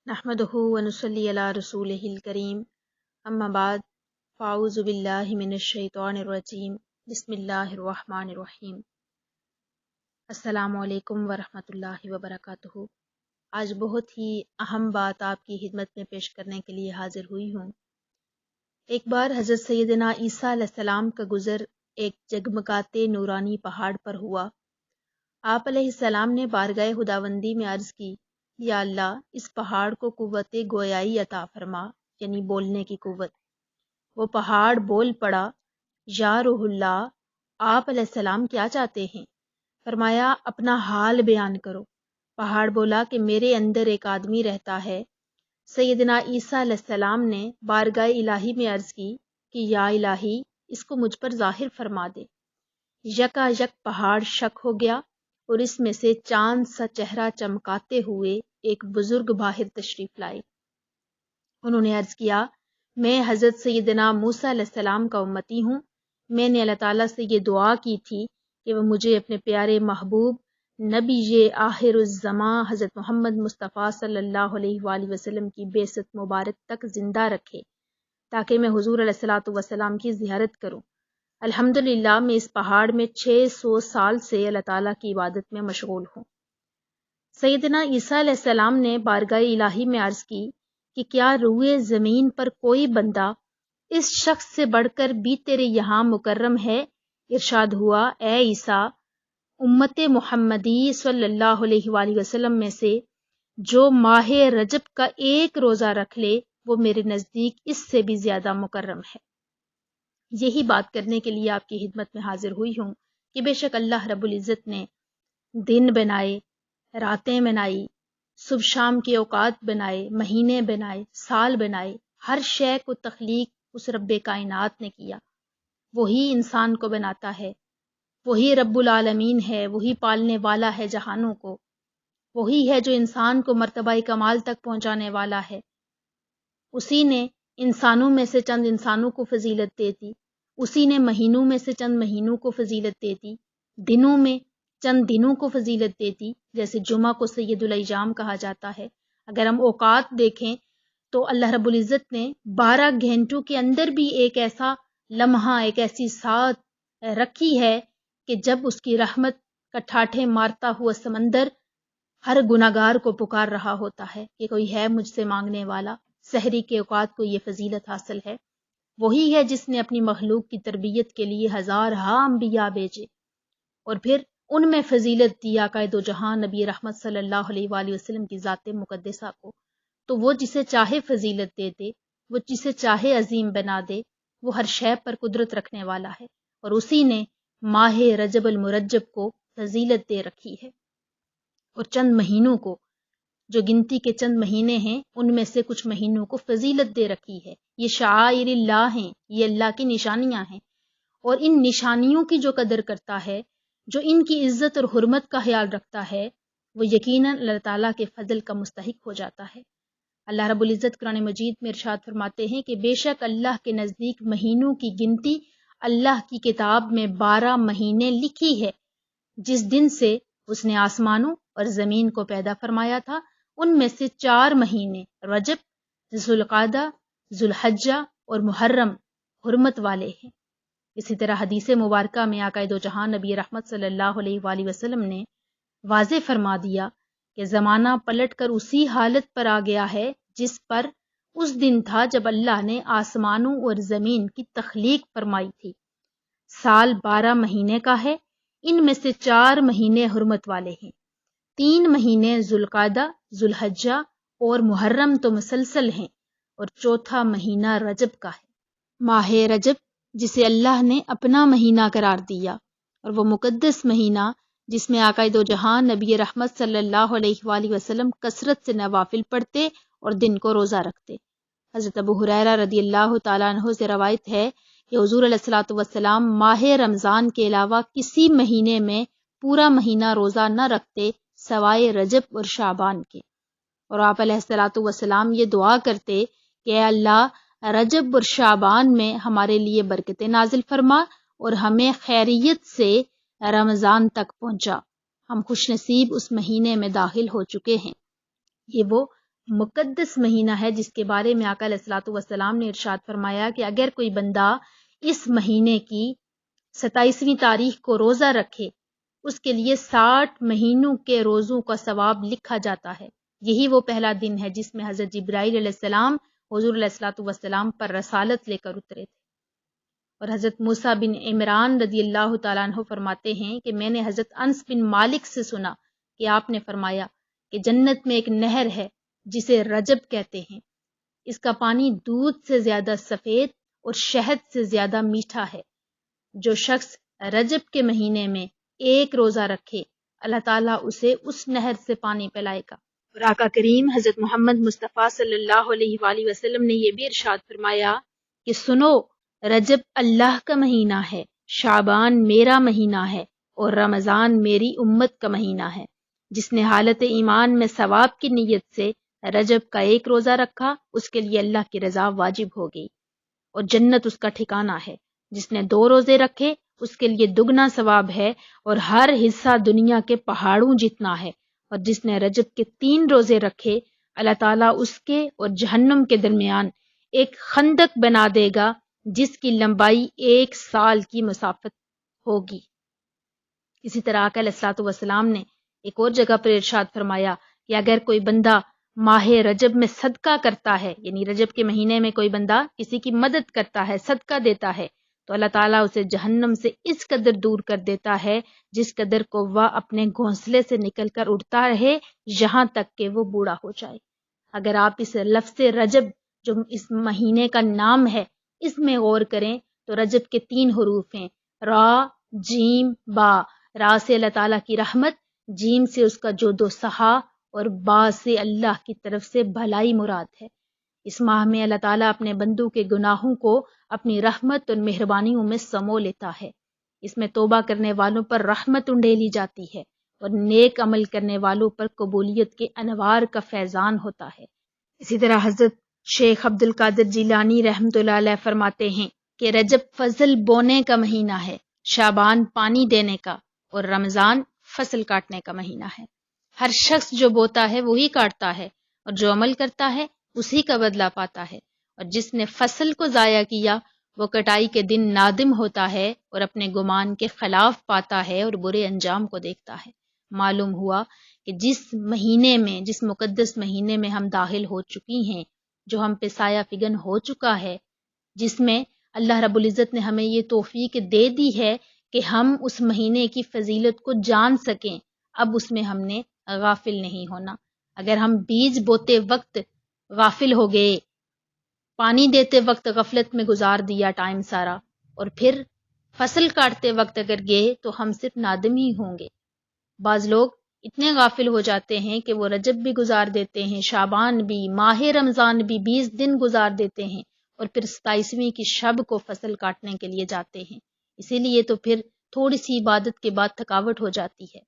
نحمدہ ونصلی علی رسولہ الکریم اما بعد فاعوذ باللہ من الشیطان الرجیم بسم اللہ الرحمن الرحیم۔ السلام علیکم ورحمۃ اللہ وبرکاتہ۔ آج بہت ہی اہم بات آپ کی خدمت میں پیش کرنے کے لیے حاضر ہوئی ہوں۔ ایک بار حضرت سیدنا عیسیٰ علیہ السلام کا گزر ایک جگمگاتے نورانی پہاڑ پر ہوا۔ آپ علیہ السلام نے بارگاہ خداوندی میں عرض کی، یا اللہ اس پہاڑ کو قوت گویائی عطا فرما، یعنی بولنے کی قوت۔ وہ پہاڑ بول پڑا، یا روح اللہ، آپ علیہ السلام کیا چاہتے ہیں؟ فرمایا اپنا حال بیان کرو۔ پہاڑ بولا کہ میرے اندر ایک آدمی رہتا ہے۔ سیدنا عیسیٰ علیہ السلام نے بارگاہ الہی میں عرض کی کہ یا الہی اس کو مجھ پر ظاہر فرما دے۔ یکا یک پہاڑ شک ہو گیا اور اس میں سے چاند سا چہرہ چمکاتے ہوئے ایک بزرگ باہر تشریف لائے۔ انہوں نے عرض کیا، میں حضرت سیدنا موسیٰ علیہ السلام کا امتی ہوں۔ میں نے اللہ تعالیٰ سے یہ دعا کی تھی کہ وہ مجھے اپنے پیارے محبوب نبی آخر الزماں حضرت محمد مصطفیٰ صلی اللہ علیہ وآلہ وسلم کی بعثت مبارک تک زندہ رکھے تاکہ میں حضور علیہ الصلوۃ والسلام کی زیارت کروں۔ الحمدللہ میں اس پہاڑ میں 600 سال سے اللہ تعالیٰ کی عبادت میں مشغول ہوں۔ سیدنا عیسیٰ علیہ السلام نے بارگاہ الہی میں عرض کی کہ کیا روئے زمین پر کوئی بندہ اس شخص سے بڑھ کر بھی تیرے یہاں مکرم ہے؟ ارشاد ہوا، اے عیسیٰ، امت محمدی صلی اللہ علیہ وآلہ وسلم میں سے جو ماہ رجب کا ایک روزہ رکھ لے وہ میرے نزدیک اس سے بھی زیادہ مکرم ہے۔ یہی بات کرنے کے لیے آپ کی خدمت میں حاضر ہوئی ہوں کہ بے شک اللہ رب العزت نے دن بنائے، راتیں بنائی، صبح شام کے اوقات بنائے، مہینے بنائے، سال بنائے، ہر شے کو تخلیق اس رب کائنات نے کیا۔ وہی انسان کو بناتا ہے، وہی رب العالمین ہے، وہی پالنے والا ہے جہانوں کو، وہی ہے جو انسان کو مرتبہ کمال تک پہنچانے والا ہے۔ اسی نے انسانوں میں سے چند انسانوں کو فضیلت دے دی، اسی نے مہینوں میں سے چند مہینوں کو فضیلت دے دی، دنوں میں چند دنوں کو فضیلت دیتی، جیسے جمعہ کو سید الایام کہا جاتا ہے۔ اگر ہم اوقات دیکھیں تو اللہ رب العزت نے 12 گھنٹوں کے اندر بھی ایک ایسا لمحہ، ایک ایسی ساعت رکھی ہے کہ جب اس کی رحمت کا ٹھاٹھے مارتا ہوا سمندر ہر گناہگار کو پکار رہا ہوتا ہے کہ کوئی ہے مجھ سے مانگنے والا۔ سحری کے اوقات کو یہ فضیلت حاصل ہے۔ وہی ہے جس نے اپنی مخلوق کی تربیت کے لیے ہزارہا انبیاء بھیجے اور پھر ان میں فضیلت دی آقا دو جہاں نبی رحمت صلی اللہ علیہ وآلہ وسلم کی ذات مقدسہ کو۔ تو وہ جسے چاہے فضیلت دے دے، وہ جسے چاہے عظیم بنا دے، وہ ہر شے پر قدرت رکھنے والا ہے، اور اسی نے ماہ رجب المرجب کو فضیلت دے رکھی ہے، اور چند مہینوں کو جو گنتی کے چند مہینے ہیں ان میں سے کچھ مہینوں کو فضیلت دے رکھی ہے۔ یہ شعائر اللہ ہیں، یہ اللہ کی نشانیاں ہیں، اور ان نشانیوں کی جو قدر کرتا ہے، جو ان کی عزت اور حرمت کا خیال رکھتا ہے، وہ یقیناً اللہ تعالیٰ کے فضل کا مستحق ہو جاتا ہے۔ اللہ رب العزت قرآن مجید میں ارشاد فرماتے ہیں کہ بے شک اللہ کے نزدیک مہینوں کی گنتی اللہ کی کتاب میں 12 مہینے لکھی ہے۔ جس دن سے اس نے آسمانوں اور زمین کو پیدا فرمایا تھا ان میں سے 4 مہینے رجب، ذوالقعدہ، ذوالحجہ اور محرم حرمت والے ہیں۔ اسی طرح حدیث مبارکہ میں آقا دو جہاں نبی رحمت صلی اللہ علیہ وآلہ وسلم نے واضح فرما دیا کہ زمانہ پلٹ کر اسی حالت پر آ گیا ہے جس پر اس دن تھا جب اللہ نے آسمانوں اور زمین کی تخلیق فرمائی تھی۔ سال 12 مہینے کا ہے، ان میں سے 4 مہینے حرمت والے ہیں، 3 مہینے ذوالقعدہ، ذوالحجہ اور محرم تو مسلسل ہیں، اور چوتھا مہینہ رجب کا ہے۔ ماہ رجب جسے اللہ نے اپنا مہینہ قرار دیا، اور وہ مقدس مہینہ جس میں آقا دو جہاں نبی رحمت صلی اللہ علیہ وآلہ وسلم کثرت سے نوافل پڑھتے اور دن کو روزہ رکھتے۔ حضرت ابو ہریرہ رضی اللہ تعالیٰ عنہ سے روایت ہے کہ حضور علیہ الصلوۃ والسلام ماہ رمضان کے علاوہ کسی مہینے میں پورا مہینہ روزہ نہ رکھتے سوائے رجب اور شعبان کے، اور آپ علیہ الصلوۃ والسلام یہ دعا کرتے کہ اے اللہ رجب اور شعبان میں ہمارے لیے برکتیں نازل فرما اور ہمیں خیریت سے رمضان تک پہنچا۔ ہم خوش نصیب اس مہینے میں داخل ہو چکے ہیں۔ یہ وہ مقدس مہینہ ہے جس کے بارے میں آقا علیہ الصلوۃ والسلام نے ارشاد فرمایا کہ اگر کوئی بندہ اس مہینے کی 27ویں تاریخ کو روزہ رکھے اس کے لیے 60 مہینوں کے روزوں کا ثواب لکھا جاتا ہے۔ یہی وہ پہلا دن ہے جس میں حضرت جبرائیل علیہ السلام حضور علیہ الصلوۃ والسلام پر رسالت لے کر اترے تھے۔ اور حضرت موسیٰ بن عمران رضی اللہ تعالیٰ عنہ فرماتے ہیں کہ میں نے حضرت انس بن مالک سے سنا کہ آپ نے فرمایا کہ جنت میں ایک نہر ہے جسے رجب کہتے ہیں، اس کا پانی دودھ سے زیادہ سفید اور شہد سے زیادہ میٹھا ہے۔ جو شخص رجب کے مہینے میں ایک روزہ رکھے اللہ تعالیٰ اسے اس نہر سے پانی پلائے گا۔ اور آقا کریم حضرت محمد مصطفیٰ صلی اللہ علیہ وآلہ وسلم نے یہ بھی ارشاد فرمایا کہ سنو، رجب اللہ کا مہینہ ہے، شعبان میرا مہینہ ہے اور رمضان میری امت کا مہینہ ہے۔ جس نے حالت ایمان میں ثواب کی نیت سے رجب کا ایک روزہ رکھا اس کے لیے اللہ کی رضا واجب ہو گئی اور جنت اس کا ٹھکانہ ہے۔ جس نے 2 روزے رکھے اس کے لیے دگنا ثواب ہے اور ہر حصہ دنیا کے پہاڑوں جتنا ہے۔ اور جس نے رجب کے 3 روزے رکھے اللہ تعالیٰ اس کے اور جہنم کے درمیان ایک خندق بنا دے گا جس کی لمبائی 1 سال کی مسافت ہوگی۔ اسی طرح آقا علیہ الصلوۃ والسلام نے ایک اور جگہ پر ارشاد فرمایا کہ اگر کوئی بندہ ماہ رجب میں صدقہ کرتا ہے، یعنی رجب کے مہینے میں کوئی بندہ کسی کی مدد کرتا ہے، صدقہ دیتا ہے، تو اللہ تعالیٰ اسے جہنم سے اس قدر دور کر دیتا ہے جس قدر کوہ اپنے گھونسلے سے نکل کر اڑتا رہے یہاں تک کہ وہ بوڑھا ہو جائے۔ اگر آپ اس لفظ رجب جو اس مہینے کا نام ہے اس میں غور کریں تو رجب کے 3 حروف ہیں، را، جیم، با۔ را سے اللہ تعالیٰ کی رحمت، جیم سے اس کا جود و سہا اور با سے اللہ کی طرف سے بھلائی مراد ہے۔ اس ماہ میں اللہ تعالیٰ اپنے بندوں کے گناہوں کو اپنی رحمت اور مہربانیوں میں سمو لیتا ہے۔ اس میں توبہ کرنے والوں پر رحمت انڈیلی جاتی ہے اور نیک عمل کرنے والوں پر قبولیت کے انوار کا فیضان ہوتا ہے۔ اسی طرح حضرت شیخ عبد القادر جیلانی رحمۃ اللہ علیہ فرماتے ہیں کہ رجب فضل بونے کا مہینہ ہے، شعبان پانی دینے کا اور رمضان فصل کاٹنے کا مہینہ ہے۔ ہر شخص جو بوتا ہے وہی کاٹتا ہے اور جو عمل کرتا ہے اسی کا بدلہ پاتا ہے، اور جس نے فصل کو ضائع کیا وہ کٹائی کے دن نادم ہوتا ہے اور اپنے گمان کے خلاف پاتا ہے اور برے انجام کو دیکھتا ہے۔ معلوم ہوا کہ جس مہینے میں، جس مقدس مہینے میں ہم داخل ہو چکی ہیں، جو ہم پہ سایہ فگن ہو چکا ہے، جس میں اللہ رب العزت نے ہمیں یہ توفیق دے دی ہے کہ ہم اس مہینے کی فضیلت کو جان سکیں، اب اس میں ہم نے غافل نہیں ہونا۔ اگر ہم بیج بوتے وقت غافل ہو گئے، پانی دیتے وقت غفلت میں گزار دیا ٹائم سارا، اور پھر فصل کاٹتے وقت اگر گئے تو ہم صرف نادم ہی ہوں گے۔ بعض لوگ اتنے غافل ہو جاتے ہیں کہ وہ رجب بھی گزار دیتے ہیں، شعبان بھی، ماہ رمضان بھی 20 دن گزار دیتے ہیں اور پھر 27ویں کی شب کو فصل کاٹنے کے لیے جاتے ہیں۔ اسی لیے تو پھر تھوڑی سی عبادت کے بعد تھکاوٹ ہو جاتی ہے،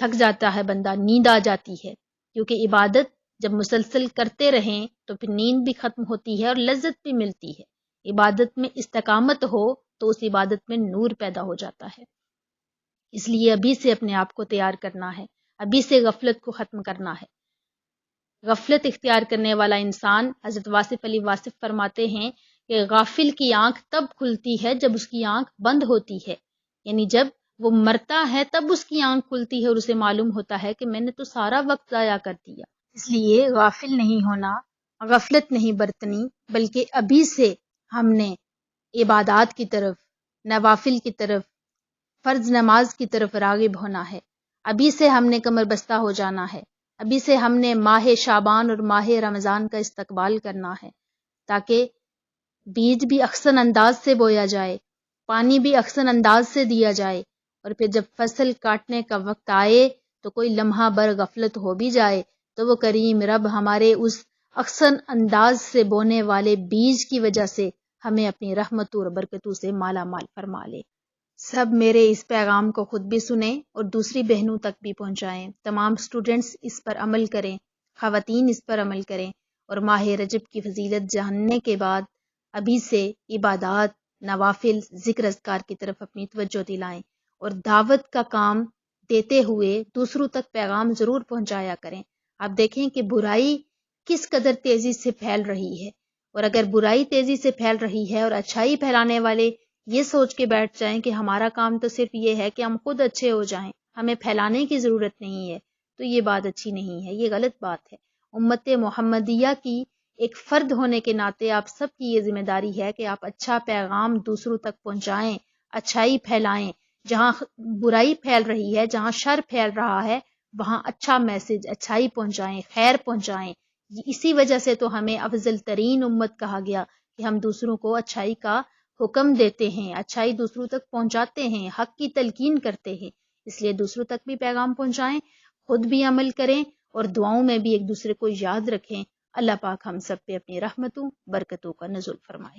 تھک جاتا ہے بندہ، نیند آ جاتی ہے، کیونکہ عبادت جب مسلسل کرتے رہیں تو پھر نیند بھی ختم ہوتی ہے اور لذت بھی ملتی ہے۔ عبادت میں استقامت ہو تو اس عبادت میں نور پیدا ہو جاتا ہے۔ اس لیے ابھی سے اپنے آپ کو تیار کرنا ہے، ابھی سے غفلت کو ختم کرنا ہے۔ غفلت اختیار کرنے والا انسان، حضرت واصف علی واصف فرماتے ہیں کہ غافل کی آنکھ تب کھلتی ہے جب اس کی آنکھ بند ہوتی ہے، یعنی جب وہ مرتا ہے تب اس کی آنکھ کھلتی ہے اور اسے معلوم ہوتا ہے کہ میں نے تو سارا وقت ضائع کر دیا۔ اس لیے غافل نہیں ہونا، غفلت نہیں برتنی، بلکہ ابھی سے ہم نے عبادات کی طرف، نوافل کی طرف، فرض نماز کی طرف راغب ہونا ہے۔ ابھی سے ہم نے کمر بستہ ہو جانا ہے، ابھی سے ہم نے ماہ شعبان اور ماہ رمضان کا استقبال کرنا ہے، تاکہ بیج بھی احسن انداز سے بویا جائے، پانی بھی احسن انداز سے دیا جائے، اور پھر جب فصل کاٹنے کا وقت آئے تو کوئی لمحہ بر غفلت ہو بھی جائے تو وہ کریم رب ہمارے اس احسن انداز سے بونے والے بیج کی وجہ سے ہمیں اپنی رحمتوں اور برکتوں سے مالا مال فرما لے۔ سب میرے اس پیغام کو خود بھی سنیں اور دوسری بہنوں تک بھی پہنچائیں۔ تمام سٹوڈنٹس اس پر عمل کریں، خواتین اس پر عمل کریں، اور ماہ رجب کی فضیلت جاننے کے بعد ابھی سے عبادات، نوافل، ذکر اذکار کی طرف اپنی توجہ دلائیں، اور دعوت کا کام دیتے ہوئے دوسروں تک پیغام ضرور پہنچایا کریں۔ آپ دیکھیں کہ برائی کس قدر تیزی سے پھیل رہی ہے، اور اگر برائی تیزی سے پھیل رہی ہے اور اچھائی پھیلانے والے یہ سوچ کے بیٹھ جائیں کہ ہمارا کام تو صرف یہ ہے کہ ہم خود اچھے ہو جائیں، ہمیں پھیلانے کی ضرورت نہیں ہے، تو یہ بات اچھی نہیں ہے، یہ غلط بات ہے۔ امت محمدیہ کی ایک فرد ہونے کے ناطے آپ سب کی یہ ذمہ داری ہے کہ آپ اچھا پیغام دوسروں تک پہنچائیں، اچھائی پھیلائیں، جہاں برائی پھیل رہی ہے، جہاں شر پھیل رہا ہے، وہاں اچھا میسج، اچھائی پہنچائیں، خیر پہنچائیں۔ اسی وجہ سے تو ہمیں افضل ترین امت کہا گیا کہ ہم دوسروں کو اچھائی کا حکم دیتے ہیں، اچھائی دوسروں تک پہنچاتے ہیں، حق کی تلقین کرتے ہیں، اس لیے دوسروں تک بھی پیغام پہنچائیں، خود بھی عمل کریں، اور دعاؤں میں بھی ایک دوسرے کو یاد رکھیں۔ اللہ پاک ہم سب پہ اپنی رحمتوں برکتوں کا نزول فرمائے۔